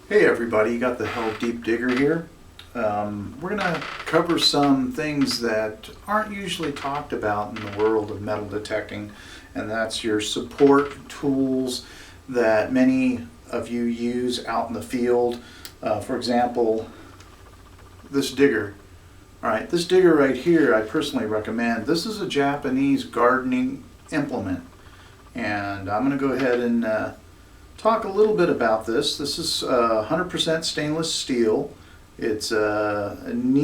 Hey everybody, you got the Hell Deep Digger here. We're going to cover some things that aren't usually talked about in the world of metal detecting, and that's your support tools that many of you use out in the field. For example, this digger. Alright, this digger right here I personally recommend. This is a Japanese gardening implement, and I'm going to go ahead and talk a little bit about this. This is 100% stainless steel. It's Nisaku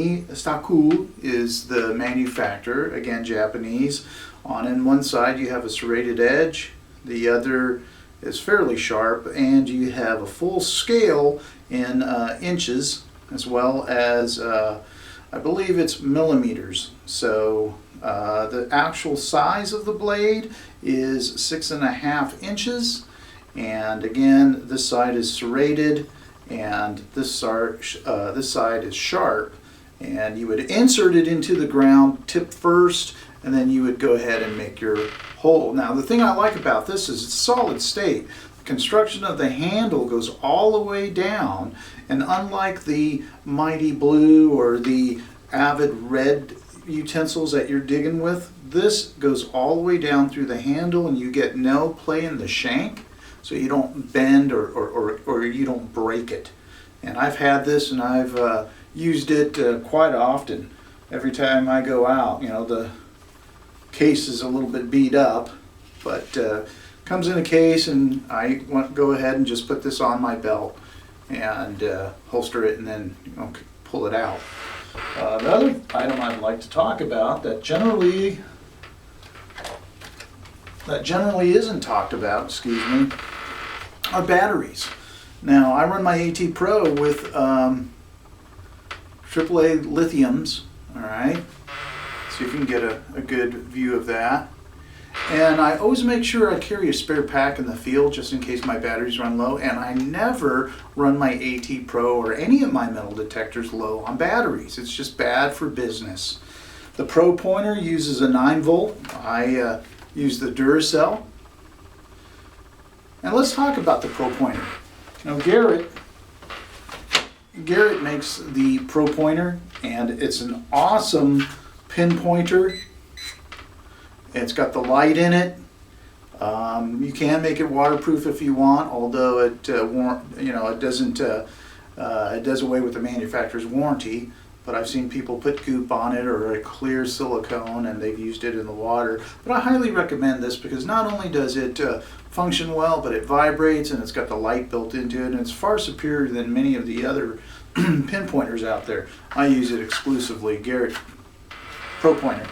is the manufacturer, again Japanese. On one side you have a serrated edge, the other is fairly sharp, and you have a full scale in inches as well as I believe it's millimeters. So the actual size of the blade is 6.5 inches. And again, this side is serrated, and this side is sharp. And you would insert it into the ground, tip first, and then you would go ahead and make your hole. Now, the thing I like about this is it's solid state. The construction of the handle goes all the way down, and unlike the Mighty Blue or the Avid Red utensils that you're digging with, this goes all the way down through the handle, and you get no play in the shank. So you don't bend or you don't break it. And I've had this and I've used it quite often. Every time I go out, you know, the case is a little bit beat up, but comes in a case, and I want to go ahead and just put this on my belt and holster it, and then pull it out. The other item I'd like to talk about that generally isn't talked about, are batteries. Now, I run my AT Pro with AAA lithiums, all right? So you can get a good view of that. And I always make sure I carry a spare pack in the field just in case my batteries run low, and I never run my AT Pro or any of my metal detectors low on batteries. It's just bad for business. The Pro Pointer uses a 9 volt. I use the Duracell. Now let's talk about the Pro Pointer. Now Garrett makes the Pro Pointer, and it's an awesome pinpointer. It's got the light in it. You can make it waterproof if you want, although it doesn't. It does away with the manufacturer's warranty. But I've seen people put goop on it or a clear silicone, and they've used it in the water. But I highly recommend this because not only does it function well, but it vibrates, and it's got the light built into it, and it's far superior than many of the other pinpointers out there. I use it exclusively, Garrett Pro Pointer.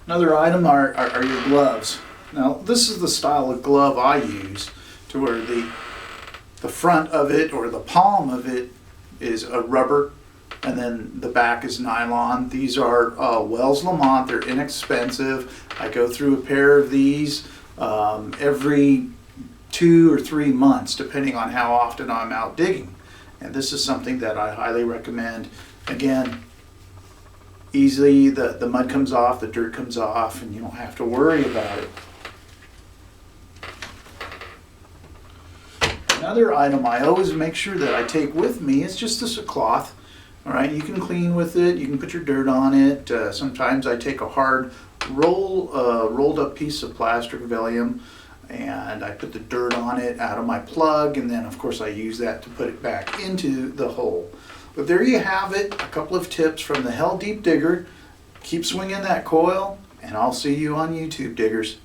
Another item are your gloves. Now this is the style of glove I use, to where the front of it or the palm of it is a rubber, and then the back is nylon. These are Wells Lamont. They're inexpensive. I go through a pair of these every 2 or 3 months, depending on how often I'm out digging. And this is something that I highly recommend. Again, easily the mud comes off, the dirt comes off, and you don't have to worry about it. Another item I always make sure that I take with me is just a cloth. All right, you can clean with it. You can put your dirt on it. Sometimes I take a hard rolled up piece of plastic Valium, and I put the dirt on it out of my plug, and then of course I use that to put it back into the hole. But there you have it, a couple of tips from the Hell Deep Digger. Keep swinging that coil, and I'll see you on YouTube, diggers.